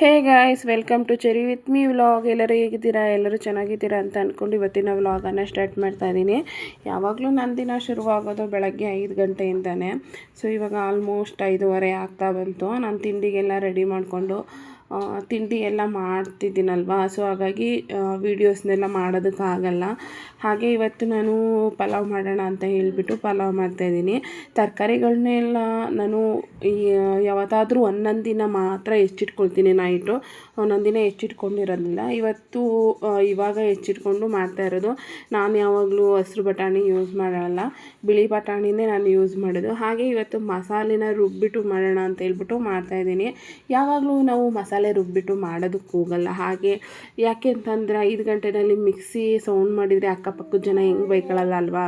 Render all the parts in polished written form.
Hey guys, welcome to cherry with me vlog. ಎಲ್ಲರೂ ಹೇಗಿದ್ದೀರಾ? ಎಲ್ಲರೂ ಚೆನ್ನಾಗಿದ್ದೀರಾ ಅಂತ ಅಂದ್ಕೊಂಡು ಇವತ್ತಿನ ವ್ಲಾಗನ್ನು ಸ್ಟಾರ್ಟ್ ಮಾಡ್ತಾ ಇದ್ದೀನಿ. ಯಾವಾಗಲೂ ನನ್ನ ದಿನ ಶುರುವಾಗೋದು ಬೆಳಗ್ಗೆ 5 ಗಂಟೆಯಿಂದನೇ. ಸೊ ಇವಾಗ ಆಲ್ಮೋಸ್ಟ್ 5:15 ಆಗ್ತಾ ಬಂತು. ನಾನು ತಿಂಡಿಗೆಲ್ಲ ರೆಡಿ ಮಾಡಿಕೊಂಡು ತಿಂಡಿ ಎಲ್ಲ ಮಾಡ್ತಿದ್ದೀನಲ್ವ, ಸೊ ಹಾಗಾಗಿ ವೀಡಿಯೋಸ್ನೆಲ್ಲ ಮಾಡೋದಕ್ಕಾಗಲ್ಲ. ಹಾಗೆ ಇವತ್ತು ನಾನು ಪಲಾವ್ ಮಾಡೋಣ ಅಂತ ಹೇಳಿಬಿಟ್ಟು ಪಲಾವ್ ಮಾಡ್ತಾಯಿದ್ದೀನಿ. ತರಕಾರಿಗಳನ್ನೆಲ್ಲ ನಾನು ಯಾವತ್ತಾದರೂ ಒಂದೊಂದು ದಿನ ಮಾತ್ರ ಹೆಚ್ಚಿಟ್ಕೊಳ್ತೀನಿ. ನೈಟು ಒಂದೊಂದು ದಿನ ಹೆಚ್ಚಿಟ್ಕೊಂಡಿರೋದಿಲ್ಲ. ಇವತ್ತು ಇವಾಗ ಹೆಚ್ಚಿಟ್ಕೊಂಡು ಮಾಡ್ತಾಯಿರೋದು. ನಾನು ಯಾವಾಗಲೂ ಹಸಿರು ಬಟಾಣಿ ಯೂಸ್ ಮಾಡಲ್ಲ, ಬಿಳಿ ಬಟಾಣಿನೇ ನಾನು ಯೂಸ್ ಮಾಡೋದು. ಹಾಗೆ ಇವತ್ತು ಮಸಾಲೆನ ರುಬ್ಬಿಟ್ಟು ಮಾಡೋಣ ಅಂತ ಹೇಳ್ಬಿಟ್ಟು ಮಾಡ್ತಾಯಿದ್ದೀನಿ. ಯಾವಾಗಲೂ ನಾವು ಮಸಾಲೆ ರುಬ್ಬಿಟ್ಟು ಮಾಡೋದಕ್ಕೆ ಹೋಗಲ್ಲ. ಹಾಗೆ ಯಾಕೆ ಅಂತಂದರೆ 5 ಗಂಟೆನಲ್ಲಿ ಮಿಕ್ಸಿ ಸೌಂಡ್ ಮಾಡಿದರೆ ಅಕ್ಕಪಕ್ಕದ ಜನ ಹೆಂಗೆ ಬೈಕೊಳ್ಳಲ್ಲ ಅಲ್ವಾ,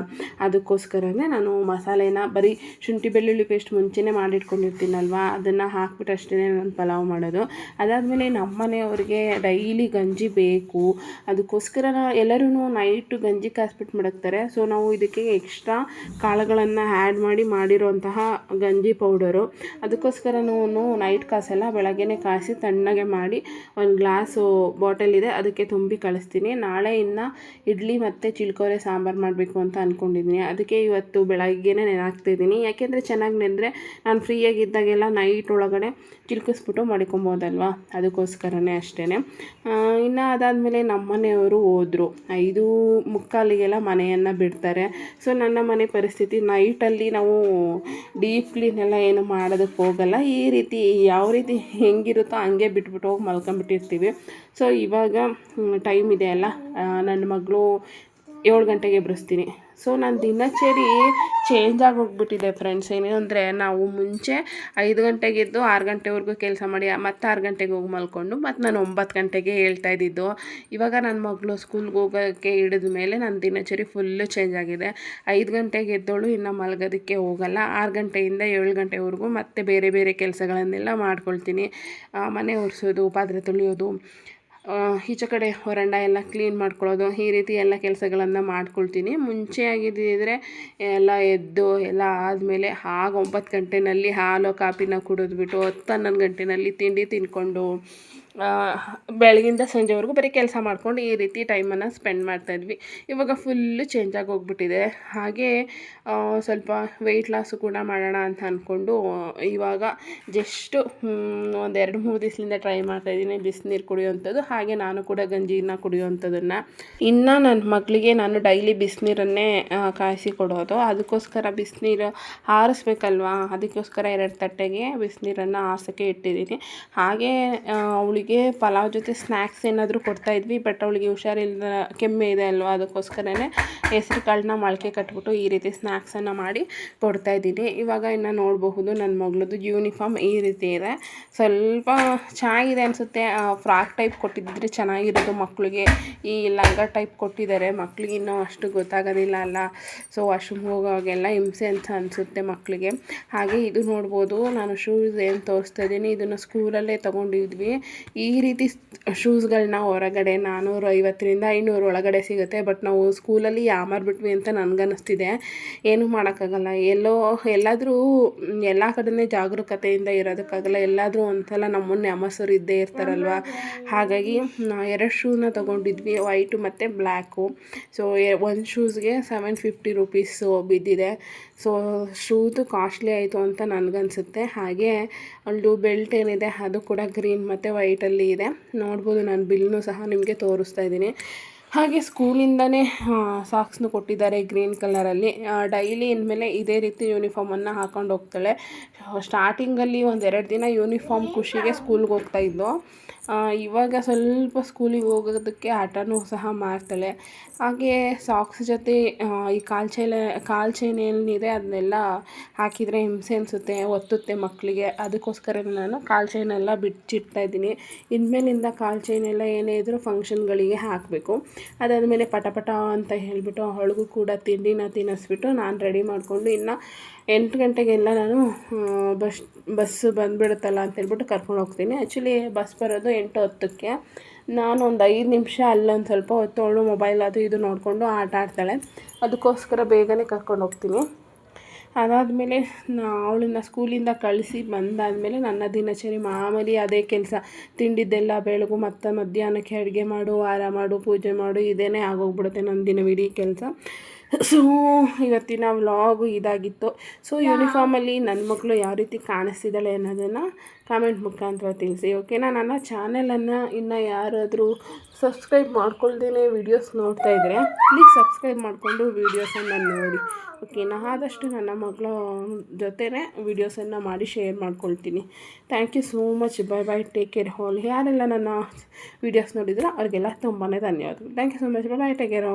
ಅದಕ್ಕೋಸ್ಕರನೇ ನಾನು ಮಸಾಲೆನ ಬರೀ ಶುಂಠಿ ಬೆಳ್ಳುಳ್ಳಿ ಪೇಸ್ಟ್ ಮುಂಚೆನೇ ಮಾಡಿಟ್ಕೊಂಡಿರ್ತೀನಲ್ವ, ಅದನ್ನು ಹಾಕ್ಬಿಟ್ಟು ಅಷ್ಟೇ ನಾನು ಪಲಾವ್ ಮಾಡೋದು. ಅದಾದಮೇಲೆ ನಮ್ಮ ಮನೆಯವ್ರಿಗೆ ಡೈಲಿ ಗಂಜಿ ಬೇಕು. ಅದಕ್ಕೋಸ್ಕರ ಎಲ್ಲರೂ ನೈಟು ಗಂಜಿ ಕಾಯಿಸ್ಬಿಟ್ಟು ಮಡಗ್ತಾರೆ. ಸೊ ನಾವು ಇದಕ್ಕೆ ಎಕ್ಸ್ಟ್ರಾ ಕಾಳುಗಳನ್ನು ಆ್ಯಡ್ ಮಾಡಿರೋಂತಹ ಗಂಜಿ ಪೌಡರು. ಅದಕ್ಕೋಸ್ಕರ ನಾನು ನೈಟ್ ಕಾಸೆಲ್ಲ ಬೆಳಗ್ಗೆನೇ ಕಾಯಿಸಿ ತಣ್ಣಗೆ ಮಾಡಿ ಒಂದು ಗ್ಲಾಸು ಬಾಟಲ್ ಇದೆ, ಅದಕ್ಕೆ ತುಂಬಿ ಕಳಿಸ್ತೀನಿ. ನಾಳೆ ಇನ್ನು ಇಡ್ಲಿ ಮತ್ತು ಚಿಲ್ಕೋರೆ ಸಾಂಬಾರು ಮಾಡಬೇಕು ಅಂತ ಅಂದ್ಕೊಂಡಿದ್ದೀನಿ. ಅದಕ್ಕೆ ಇವತ್ತು ಬೆಳಗ್ಗೆನೇ ನೆನೆಹಾಕ್ತಿದ್ದೀನಿ. ಯಾಕೆಂದರೆ ಚೆನ್ನಾಗಿ ನೆಂದರೆ ನಾನು ಫ್ರೀಯಾಗಿದ್ದಾಗೆಲ್ಲ ನೈಟ್ ಒಳಗಡೆ ಚಿಲ್ಕಿಸ್ಬಿಟ್ಟು ಮಡ್ಕೊಬೋದಲ್ವ, ಅದಕ್ಕೋಸ್ಕರನೇ ಅಷ್ಟೇ. ಇನ್ನು ಅದಾದಮೇಲೆ ನಮ್ಮ ಮನೆಯವರು ಹೋದರು. 5:45 ಮನೆಯನ್ನು ಬಿಡ್ತಾರೆ. ಸೊ ನನ್ನ ಮನೆ ಪರಿಸ್ಥಿತಿ ನೈಟಲ್ಲಿ ನಾವು ಡೀಪ್ ಕ್ಲೀನೆಲ್ಲ ಏನು ಮಾಡೋದಕ್ಕೆ ಹೋಗಲ್ಲ. ಈ ರೀತಿ ಯಾವ ರೀತಿ ಹೆಂಗಿರುತ್ತೋ ಹಂಗೆ ಬಿಟ್ಬಿಟ್ಟು ಹೋಗಿ ಮಲ್ಕೊಂಬಿಟ್ಟಿರ್ತೀವಿ. ಸೊ ಇವಾಗ ಟೈಮ್ ಇದೆ ಅಲ್ಲ, ನನ್ನ ಮಗಳು 7 ಗಂಟೆಗೆ ಎಬ್ಬಿಸ್ತೀನಿ. ಸೊ ನನ್ನ ದಿನಚರಿ ಚೇಂಜ್ ಆಗೋಗ್ಬಿಟ್ಟಿದೆ ಫ್ರೆಂಡ್ಸ್. ಏನಂದರೆ ನಾವು ಮುಂಚೆ 5 ಗಂಟೆಗೆ ಎದ್ದು 6 ಗಂಟೆವರೆಗೂ ಕೆಲಸ ಮಾಡಿ ಮತ್ತು 6 ಗಂಟೆಗೆ ಹೋಗಿ ಮಲ್ಕೊಂಡು ಮತ್ತು ನಾನು 9 ಗಂಟೆಗೆ ಹೇಳ್ತಾ ಇದ್ದಿದ್ದು. ಇವಾಗ ನನ್ನ ಮಗಳು ಸ್ಕೂಲ್ಗೆ ಹೋಗೋಕ್ಕೆ ಹಿಡಿದ ಮೇಲೆ ನನ್ನ ದಿನಚರಿ ಫುಲ್ಲು ಚೇಂಜ್ ಆಗಿದೆ. 5 ಗಂಟೆಗೆ ಎದ್ದೋಳು ಇನ್ನು ಮಲಗೋದಕ್ಕೆ ಹೋಗಲ್ಲ. 6 ಗಂಟೆಯಿಂದ 7 ಗಂಟೆವರೆಗೂ ಮತ್ತೆ ಬೇರೆ ಬೇರೆ ಕೆಲಸಗಳನ್ನೆಲ್ಲ ಮಾಡ್ಕೊಳ್ತೀನಿ. ಮನೆ ಒರೆಸೋದು, ಪಾತ್ರೆ ತೊಳೆಯೋದು, ಈಚೆ ಕಡೆ ಹೊರಂಡ ಎಲ್ಲ ಕ್ಲೀನ್ ಮಾಡ್ಕೊಳ್ಳೋದು, ಈ ರೀತಿ ಎಲ್ಲ ಕೆಲಸಗಳನ್ನು ಮಾಡ್ಕೊಳ್ತೀನಿ. ಮುಂಚೆ ಆಗಿದ್ದಿದ್ರೆ ಎಲ್ಲ ಎದ್ದು ಎಲ್ಲ ಆದಮೇಲೆ 9 ಗಂಟೆಯಲ್ಲಿ ಹಾಲು ಕಾಪಿನ ಕುಡಿದ್ಬಿಟ್ಟು 10-11 ಗಂಟೆಯಲ್ಲಿ ತಿಂಡಿ ತಿಂದ್ಕೊಂಡು ಬೆಳಗಿಂದ ಸಂಜೆವರೆಗೂ ಬರೀ ಕೆಲಸ ಮಾಡ್ಕೊಂಡು ಈ ರೀತಿ ಟೈಮನ್ನು ಸ್ಪೆಂಡ್ ಮಾಡ್ತಾಯಿದ್ವಿ. ಇವಾಗ ಫುಲ್ಲು ಚೇಂಜ್ ಆಗಿ ಹೋಗ್ಬಿಟ್ಟಿದೆ. ಹಾಗೆ ಸ್ವಲ್ಪ ವೆಯ್ಟ್ ಲಾಸು ಕೂಡ ಮಾಡೋಣ ಅಂತ ಅಂದ್ಕೊಂಡು ಇವಾಗ ಜಸ್ಟು ಒಂದು 2-3 ದಿವಸದಿಂದ ಟ್ರೈ ಮಾಡ್ತಾಯಿದ್ದೀನಿ ಬಿಸಿನೀರು ಕುಡಿಯೋವಂಥದ್ದು. ಹಾಗೆ ನಾನು ಕೂಡ ಗಂಜಿನ ಕುಡಿಯೋವಂಥದ್ದನ್ನು. ಇನ್ನು ನನ್ನ ಮಗಳಿಗೆ ನಾನು ಡೈಲಿ ಬಿಸಿನೀರನ್ನೇ ಕಾಯಿಸಿ ಕೊಡೋದು. ಅದಕ್ಕೋಸ್ಕರ ಬಿಸಿನೀರು ಆರಿಸ್ಬೇಕಲ್ವಾ, ಅದಕ್ಕೋಸ್ಕರ 2 ತಟ್ಟೆಗೆ ಬಿಸಿನೀರನ್ನು ಆರಿಸೋಕ್ಕೆ ಇಟ್ಟಿದ್ದೀನಿ. ಹಾಗೆ ಅವಳಿಗೆ ಪಲಾವ್ ಜೊತೆ ಸ್ನ್ಯಾಕ್ಸ್ ಏನಾದರೂ ಕೊಡ್ತಾಯಿದ್ವಿ. ಬಟ್ ಅವಳಿಗೆ ಹುಷಾರಿಲ್ಲದ ಕೆಮ್ಮು ಇದೆ ಅಲ್ವಾ, ಅದಕ್ಕೋಸ್ಕರನೇ ಹೆಸ್ರು ಕಾಳನ್ನ ಮೊಳಕೆ ಕಟ್ಬಿಟ್ಟು ಈ ರೀತಿ ಸ್ನ್ಯಾಕ್ಸನ್ನು ಮಾಡಿ ಕೊಡ್ತಾಯಿದ್ದೀನಿ. ಇವಾಗ ಇನ್ನು ನೋಡಬಹುದು ನನ್ನ ಮಗಳದ್ದು ಯೂನಿಫಾರ್ಮ್ ಈ ರೀತಿ ಇದೆ. ಸ್ವಲ್ಪ ಚೆನ್ನಾಗಿದೆ ಅನಿಸುತ್ತೆ. ಫ್ರಾಕ್ ಟೈಪ್ ಕೊಟ್ಟಿದ್ದರೆ ಚೆನ್ನಾಗಿರೋದು ಮಕ್ಕಳಿಗೆ. ಈ ಲಂಗ ಟೈಪ್ ಕೊಟ್ಟಿದ್ದಾರೆ, ಮಕ್ಕಳಿಗೆ ಇನ್ನೂ ಅಷ್ಟು ಗೊತ್ತಾಗೋದಿಲ್ಲ ಅಲ್ಲ. ಸೊ ವಾಶ್ರೂಮ್ಗೆ ಹೋಗೋವಾಗೆಲ್ಲ ಹಿಂಸೆ ಅಂತ ಅನಿಸುತ್ತೆ ಮಕ್ಕಳಿಗೆ. ಹಾಗೆ ಇದು ನೋಡ್ಬೋದು, ನಾನು ಶೂಸ್ ಏನು ತೋರಿಸ್ತಾ ಇದ್ದೀನಿ, ಇದನ್ನು ಸ್ಕೂಲಲ್ಲೇ ತೊಗೊಂಡಿದ್ವಿ. ಈ ರೀತಿ ಶೂಸ್ಗಳನ್ನ ಹೊರಗಡೆ 450-500 ಒಳಗಡೆ ಸಿಗುತ್ತೆ. ಬಟ್ ನಾವು ಸ್ಕೂಲಲ್ಲಿ ಯಾಮಾರ್ಬಿಟ್ವಿ ಅಂತ ನನಗನ್ನಿಸ್ತಿದೆ. ಏನೂ ಮಾಡೋಕ್ಕಾಗಲ್ಲ. ಎಲ್ಲಾದರೂ ಎಲ್ಲ ಕಡೆಯೇ ಜಾಗರೂಕತೆಯಿಂದ ಇರೋದಕ್ಕಾಗಲ್ಲ. ಎಲ್ಲಾದರೂ ಒಂದ್ಸಲ ನಮ್ಮನ್ನು ಯಾಮಾರ್ಸೋರು ಇದ್ದೇ ಇರ್ತಾರಲ್ವ. ಹಾಗಾಗಿ 2 ಶೂನ ತೊಗೊಂಡಿದ್ವಿ, ವೈಟು ಮತ್ತು ಬ್ಲ್ಯಾಕು. ಸೊ ಒಂದು ಶೂಸ್ಗೆ 750 ರುಪೀಸು ಬಿದ್ದಿದೆ. ಸೊ ಶೂದು ಕಾಸ್ಟ್ಲಿ ಆಯಿತು ಅಂತ ನನಗನ್ಸುತ್ತೆ. ಹಾಗೆ ಒಂದು ಬೆಲ್ಟ್ ಏನಿದೆ ಅದು ಕೂಡ ಗ್ರೀನ್ ಮತ್ತು ವೈಟಲ್ಲಿ ಇದೆ. ನೋಡ್ಬೋದು, ನಾನು ಬಿಲ್ನು ಸಹ ನಿಮಗೆ ತೋರಿಸ್ತಾ ಇದ್ದೀನಿ. ಹಾಗೆ ಸ್ಕೂಲಿಂದನೇ ಸಾಕ್ಸ್ನು ಕೊಟ್ಟಿದ್ದಾರೆ ಗ್ರೀನ್ ಕಲರಲ್ಲಿ. ಡೈಲಿ ಇನ್ಮೇಲೆ ಇದೇ ರೀತಿ ಯೂನಿಫಾರ್ಮನ್ನು ಹಾಕ್ಕೊಂಡು ಹೋಗ್ತಾಳೆ. ಸ್ಟಾರ್ಟಿಂಗಲ್ಲಿ 1-2 ದಿನ ಯೂನಿಫಾರ್ಮ್ ಖುಷಿಗೆ ಸ್ಕೂಲ್ಗೆ ಹೋಗ್ತಾಯಿದ್ಲು. ಇವಾಗ ಸ್ವಲ್ಪ ಸ್ಕೂಲಿಗೆ ಹೋಗೋದಕ್ಕೆ ಹಠನೂ ಸಹ ಮಾಡ್ತಾಳೆ. ಹಾಗೆ ಸಾಕ್ಸ್ ಜೊತೆ ಈ ಕಾಲು ಚೈನ್ ಏನಿದೆ ಅದನ್ನೆಲ್ಲ ಹಾಕಿದರೆ ಹಿಂಸೆ ಅನಿಸುತ್ತೆ, ಒತ್ತುತ್ತೆ ಮಕ್ಕಳಿಗೆ. ಅದಕ್ಕೋಸ್ಕರ ನಾನು ಕಾಲು ಚೈನೆಲ್ಲ ಬಿಚ್ಚಿಡ್ತಾಯಿದ್ದೀನಿ. ಇನ್ಮೇಲಿಂದ ಕಾಲು ಚೈನೆಲ್ಲ ಏನೇ ಇದ್ದರೂ ಫಂಕ್ಷನ್ಗಳಿಗೆ ಹಾಕಬೇಕು. ಅದಾದಮೇಲೆ ಪಟ ಅಂತ ಹೇಳಿಬಿಟ್ಟು ಅವಳಿಗೂ ಕೂಡ ತಿಂಡಿನ ತಿನ್ನಿಸ್ಬಿಟ್ಟು ನಾನು ರೆಡಿ ಮಾಡಿಕೊಂಡು ಇನ್ನು 8 ಗಂಟೆಗೆಲ್ಲ ನಾನು ಬಸ್ಸು ಬಂದುಬಿಡುತ್ತಲ್ಲ ಅಂತೇಳ್ಬಿಟ್ಟು ಕರ್ಕೊಂಡು ಹೋಗ್ತೀನಿ. ಆ್ಯಕ್ಚುಲಿ ಬಸ್ ಬರೋದು 8:10ಕ್ಕೆ. ನಾನು ಒಂದು 5 ನಿಮಿಷ ಅಲ್ಲೊಂದು ಸ್ವಲ್ಪ ಹೊತ್ತು ಅವಳು ಮೊಬೈಲ್ ಅದು ಇದು ನೋಡಿಕೊಂಡು ಆಟ ಆಡ್ತಾಳೆ. ಅದಕ್ಕೋಸ್ಕರ ಬೇಗನೆ ಕರ್ಕೊಂಡು ಹೋಗ್ತೀನಿ. ಅದಾದಮೇಲೆ ಅವಳನ್ನ ಸ್ಕೂಲಿಂದ ಕಳಿಸಿ ಬಂದಾದಮೇಲೆ ನನ್ನ ದಿನಚರಿ ಮಾಮೂಲಿ ಅದೇ ಕೆಲಸ. ತಿಂಡಿದ್ದೆಲ್ಲ ಬೆಳಗು ಮತ್ತು ಮಧ್ಯಾಹ್ನಕ್ಕೆ ಅಡುಗೆ ಮಾಡು, ವಾರ ಮಾಡು, ಪೂಜೆ ಮಾಡು, ಇದೇ ಆಗೋಗ್ಬಿಡುತ್ತೆ ನನ್ನ ದಿನವಿಡೀ ಕೆಲಸ. ಸೊ ಇವತ್ತಿನ ವ್ಲಾಗು ಇದಾಗಿತ್ತು. ಸೊ ಯೂನಿಫಾರ್ಮಲ್ಲಿ ನನ್ನ ಮಗಳು ಯಾವ ರೀತಿ ಕಾಣಿಸ್ತಿದ್ದಾಳೆ ಅನ್ನೋದನ್ನು ಕಾಮೆಂಟ್ ಮುಖಾಂತರ ತಿಳಿಸಿ, ಓಕೆನಾ. ನನ್ನ ಚಾನಲನ್ನು ಇನ್ನು ಯಾರಾದರೂ ಸಬ್ಸ್ಕ್ರೈಬ್ ಮಾಡ್ಕೊಳ್ದೇ ವೀಡಿಯೋಸ್ ನೋಡ್ತಾ ಇದ್ದರೆ ಪ್ಲೀಸ್ ಸಬ್ಸ್ಕ್ರೈಬ್ ಮಾಡಿಕೊಂಡು ವೀಡಿಯೋಸನ್ನು ನೋಡಿ, ಓಕೆನಾ. ಆದಷ್ಟು ನನ್ನ ಮಗಳ ಜೊತೆನೇ ವೀಡಿಯೋಸನ್ನು ಮಾಡಿ ಶೇರ್ ಮಾಡ್ಕೊಳ್ತೀನಿ. Thank you so much. Bye bye, take care all. ಯಾರೆಲ್ಲ ನನ್ನ ವೀಡಿಯೋಸ್ ನೋಡಿದ್ರೆ ಅವ್ರಿಗೆಲ್ಲ ತುಂಬಾ ಧನ್ಯವಾದಗಳು. Thank you so much. Bye bye, take care.